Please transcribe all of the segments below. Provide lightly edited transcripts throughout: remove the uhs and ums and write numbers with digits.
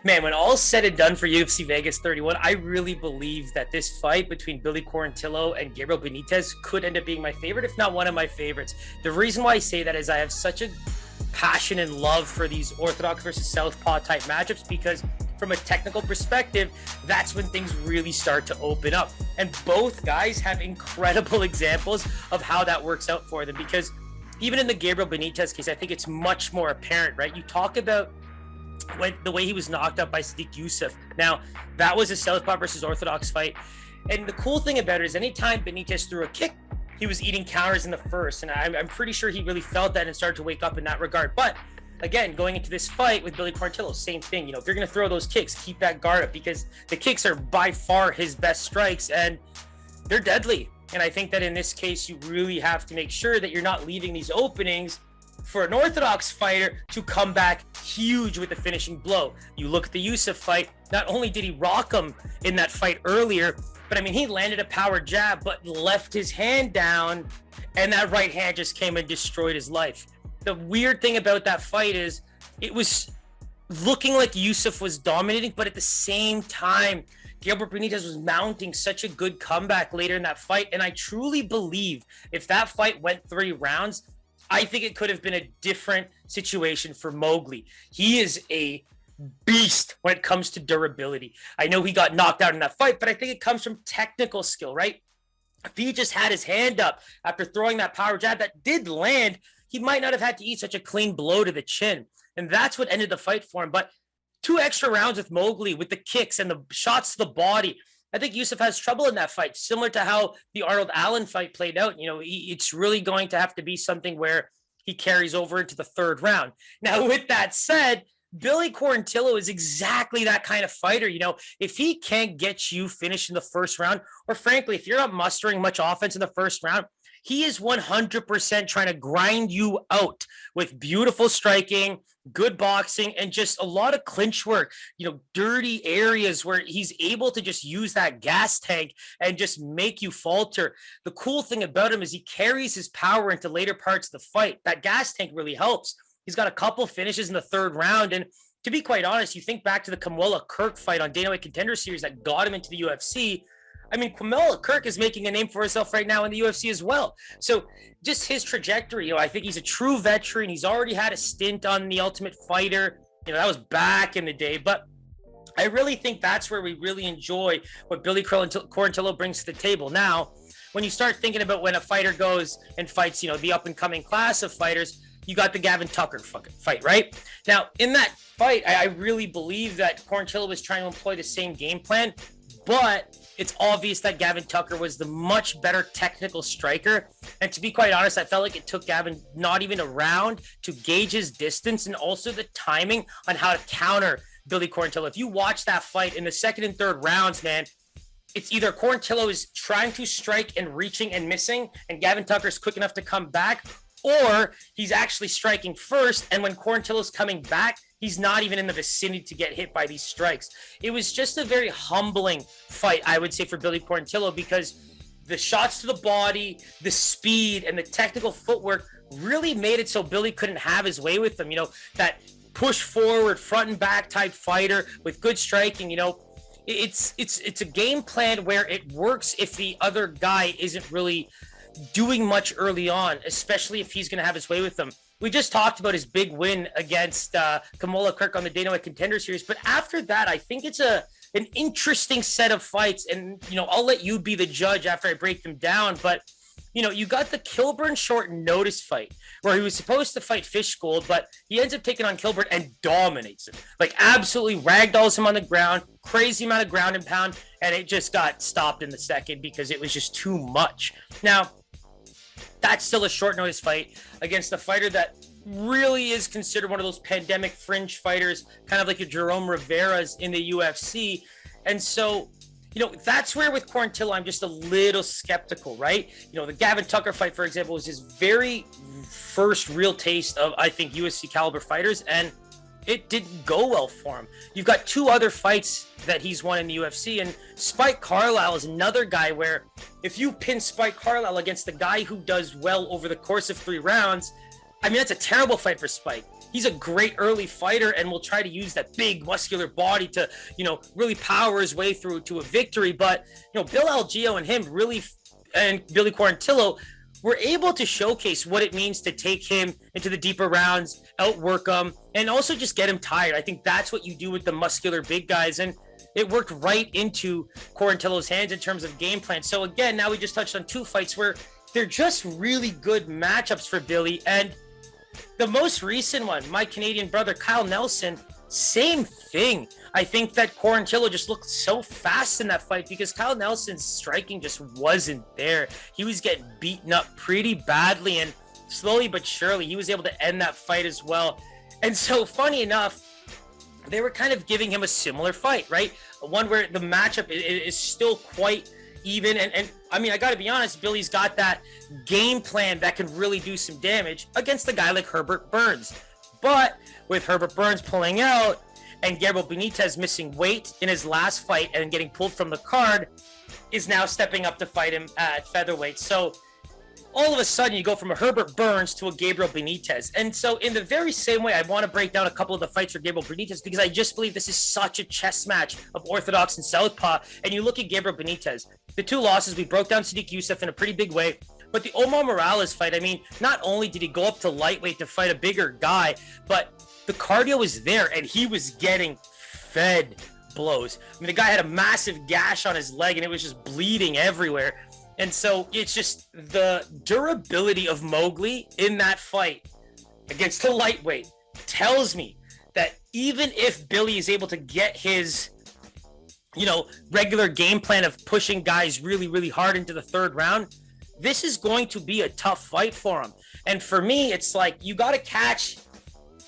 Man, when all's said and done for UFC Vegas 31, I really believe that this fight between Billy Quarantillo and Gabriel Benitez could end up being my favorite, if not one of my favorites. The reason why I say that is I have such a passion and love for these orthodox versus southpaw type matchups because from a technical perspective, that's when things really start to open up. And both guys have incredible examples of how that works out for them because even in the Gabriel Benitez case, I think it's much more apparent, right? You talk about the way he was knocked out by Sadiq Yusuff. Now, that was a southpaw versus orthodox fight. And the cool thing about it is anytime Benitez threw a kick, he was eating counters in the first. And I'm pretty sure he really felt that and started to wake up in that regard. But again, going into this fight with Billy Quarantillo, same thing. You know, if you're going to throw those kicks, keep that guard up because the kicks are by far his best strikes and they're deadly. And I think that in this case, you really have to make sure that you're not leaving these openings for an orthodox fighter to come back huge with the finishing blow. You look at the Yusuff fight, not only did he rock him in that fight earlier, but I mean, he landed a power jab, but left his hand down, and that right hand just came and destroyed his life. The weird thing about that fight is it was looking like Yusuff was dominating, but at the same time, Gabriel Benitez was mounting such a good comeback later in that fight. And I truly believe if that fight went 3 rounds, I think it could have been a different situation for Mowgli. He is a beast when it comes to durability. I know he got knocked out in that fight, but I think it comes from technical skill, right? If he just had his hand up after throwing that power jab that did land, he might not have had to eat such a clean blow to the chin. And that's what ended the fight for him. But 2 extra rounds with Mowgli, with the kicks and the shots to the body, I think Yusuff has trouble in that fight, similar to how the Arnold Allen fight played out. You know, it's really going to have to be something where he carries over into the 3rd round. Now, with that said, Billy Quarantillo is exactly that kind of fighter. You know, if he can't get you finished in the 1st round, or frankly, if you're not mustering much offense in the 1st round, he is 100% trying to grind you out with beautiful striking, good boxing, and just a lot of clinch work, you know, dirty areas where he's able to just use that gas tank and just make you falter. The cool thing about him is he carries his power into later parts of the fight. That gas tank really helps. He's got a couple finishes in the 3rd round. And to be quite honest, you think back to the Kamala Kirk fight on Dana White Contender Series that got him into the UFC. I mean, Kamala Kirk is making a name for herself right now in the UFC as well. So just his trajectory, you know, I think he's a true veteran. He's already had a stint on The Ultimate Fighter. You know, that was back in the day. But I really think that's where we really enjoy what Billy Quarantillo brings to the table. Now, when you start thinking about when a fighter goes and fights, you know, the up-and-coming class of fighters, you got the Gavin Tucker fight, right? Now, in that fight, I really believe that Quarantillo was trying to employ the same game plan, but it's obvious that Gavin Tucker was the much better technical striker. And to be quite honest, I felt like it took Gavin not even a round to gauge his distance and also the timing on how to counter Billy Quarantillo. If you watch that fight in the 2nd and 3rd rounds, man, it's either Quarantillo is trying to strike and reaching and missing, and Gavin Tucker's quick enough to come back, or he's actually striking first, and when Quarantillo's coming back, he's not even in the vicinity to get hit by these strikes. It was just a very humbling fight, I would say, for Billy Quarantillo because the shots to the body, the speed, and the technical footwork really made it so Billy couldn't have his way with them. You know, that push forward, front and back type fighter with good striking, you know, it's a game plan where it works if the other guy isn't really doing much early on, especially if he's going to have his way with them. We just talked about his big win against Kamala Kirk on the Dana White Contender Series, but after that, I think it's an interesting set of fights, and you know, I'll let you be the judge after I break them down. But you know, you got the Kilburn short notice fight where he was supposed to fight Fishgold, but he ends up taking on Kilburn and dominates him, like absolutely ragdolls him on the ground, crazy amount of ground and pound, and it just got stopped in the 2nd because it was just too much. Now, that's still a short notice fight against a fighter that really is considered one of those pandemic fringe fighters, kind of like your Jerome Rivera's in the UFC. And so, you know, that's where with Quarantillo, I'm just a little skeptical, right? You know, the Gavin Tucker fight, for example, was his very first real taste of, I think, UFC caliber fighters, and it didn't go well for him. You've got 2 other fights that he's won in the UFC, and Spike Carlyle is another guy where if you pin Spike Carlyle against the guy who does well over the course of 3 rounds, I mean, that's a terrible fight for Spike. he's a great early fighter and will try to use that big muscular body to, really power his way through to a victory. But, Bill Algeo and him really, and Billy Quarantillo were able to showcase what it means to take him into the deeper rounds, outwork him, and also just get him tired. I think that's what you do with the muscular big guys. And it worked right into Quarantillo's hands in terms of game plan. So again, now we just touched on 2 fights where they're just really good matchups for Billy. And the most recent one, my Canadian brother, Kyle Nelson, same thing. I think that Quarantillo just looked so fast in that fight because Kyle Nelson's striking just wasn't there. He was getting beaten up pretty badly, and slowly but surely he was able to end that fight as well. And so funny enough, they were kind of giving him a similar fight, right? One where the matchup is still quite even. And I mean, I got to be honest, Billy's got that game plan that can really do some damage against a guy like Herbert Burns. But with Herbert Burns pulling out and Gabriel Benitez missing weight in his last fight and getting pulled from the card, is now stepping up to fight him at featherweight. So all of a sudden you go from a Herbert Burns to a Gabriel Benitez. And so in the very same way, I want to break down a couple of the fights for Gabriel Benitez because I just believe this is such a chess match of orthodox and southpaw. And you look at Gabriel Benitez, the 2 losses, we broke down Sadiq Youssef in a pretty big way. But the Omar Morales fight, I mean, not only did he go up to lightweight to fight a bigger guy, but the cardio was there and he was getting fed blows. I mean, the guy had a massive gash on his leg and it was just bleeding everywhere. And so it's just the durability of Mowgli in that fight against the lightweight tells me that even if Billy is able to get his, regular game plan of pushing guys really, really hard into the 3rd round, this is going to be a tough fight for him. And for me, it's like you got to catch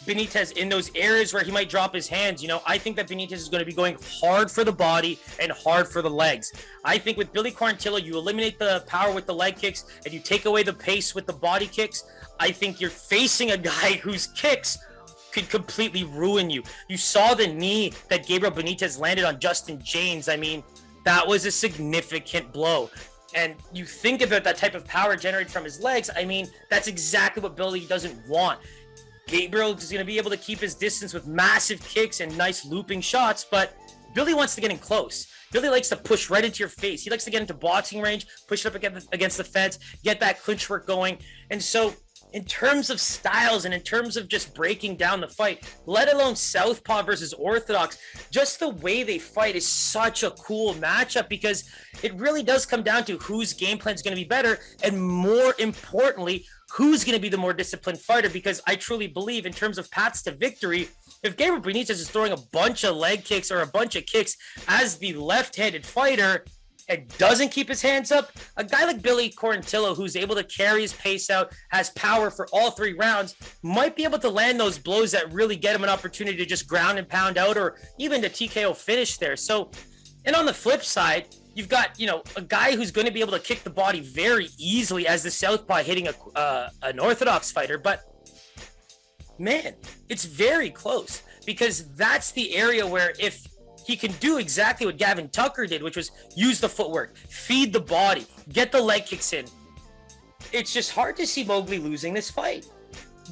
Benitez in those areas where he might drop his hands. I think that Benitez is going to be going hard for the body and hard for the legs. I think with Billy Quarantillo, you eliminate the power with the leg kicks and you take away the pace with the body kicks. I think you're facing a guy whose kicks could completely ruin you. You saw the knee that Gabriel Benitez landed on Justin James. I mean, that was a significant blow. And you think about that type of power generated from his legs. I mean, that's exactly what Billy doesn't want. Gabriel is going to be able to keep his distance with massive kicks and nice looping shots, but Billy wants to get in close. Billy likes to push right into your face. He likes to get into boxing range, push it up against the fence, get that clinch work going. And so in terms of styles and in terms of just breaking down the fight, let alone southpaw versus orthodox, just the way they fight is such a cool matchup because it really does come down to whose game plan is going to be better, and more importantly, who's going to be the more disciplined fighter. Because I truly believe in terms of paths to victory, if Gabriel Benitez is throwing a bunch of leg kicks or a bunch of kicks as the left-handed fighter and doesn't keep his hands up, a guy like Billy Quarantillo, who's able to carry his pace out, has power for all 3 rounds, might be able to land those blows that really get him an opportunity to just ground and pound out or even to TKO finish there. So, and on the flip side, you've got, a guy who's going to be able to kick the body very easily as the southpaw hitting an orthodox fighter. But man, it's very close because that's the area where if he can do exactly what Gavin Tucker did, which was use the footwork, feed the body, get the leg kicks in, it's just hard to see Mowgli losing this fight.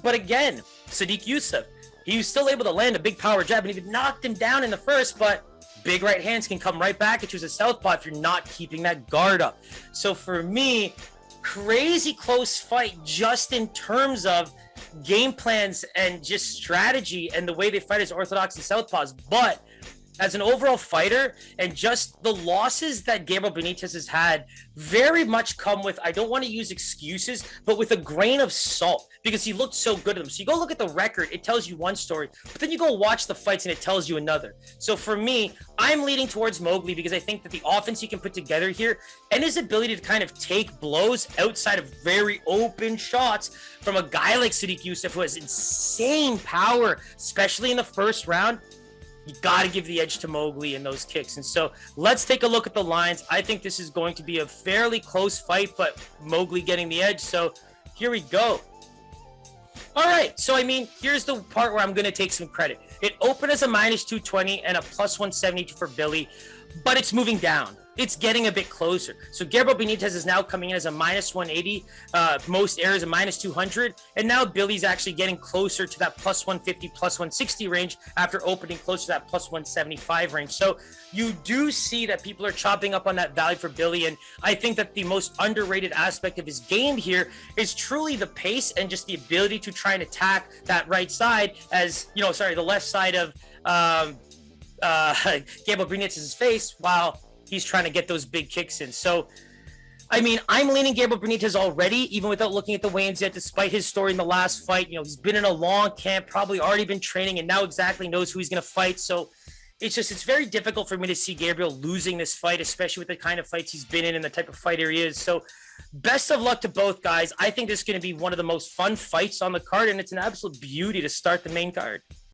But again, Sadiq Youssef, he was still able to land a big power jab and even knocked him down in the first, but big right hands can come right back at you as a southpaw if you're not keeping that guard up. So for me, crazy close fight just in terms of game plans and just strategy and the way they fight as orthodox and southpaws. But as an overall fighter, and just the losses that Gabriel Benitez has had very much come with, I don't want to use excuses, but with a grain of salt, because he looked so good at them. So you go look at the record, it tells you one story, but then you go watch the fights and it tells you another. So for me, I'm leaning towards Mowgli because I think that the offense he can put together here and his ability to kind of take blows outside of very open shots from a guy like Sadiq Youssef, who has insane power, especially in the first round, you got to give the edge to Mowgli in those kicks. And so let's take a look at the lines. I think this is going to be a fairly close fight, but Mowgli getting the edge. So here we go. All right. So, I mean, here's the part where I'm going to take some credit. It opened as a minus 220 and a plus 170 for Billy. but it's moving down. It's getting a bit closer. So Gabriel Benitez is now coming in as a minus 180, most areas a minus 200, and now Billy's actually getting closer to that plus 150, plus 160 range after opening close to that plus 175 range. So you do see that people are chopping up on that value for Billy, and I think that the most underrated aspect of his game here is truly the pace and just the ability to try and attack that right side, the left side of Gabriel Benitez's face while he's trying to get those big kicks in. So, I mean, I'm leaning Gabriel Benitez already, even without looking at the weigh-ins yet, despite his story in the last fight. You know, he's been in a long camp, probably already been training, and now exactly knows who he's going to fight. So it's very difficult for me to see Gabriel losing this fight, especially with the kind of fights he's been in and the type of fighter he is. So best of luck to both guys. I think this is going to be one of the most fun fights on the card, and it's an absolute beauty to start the main card.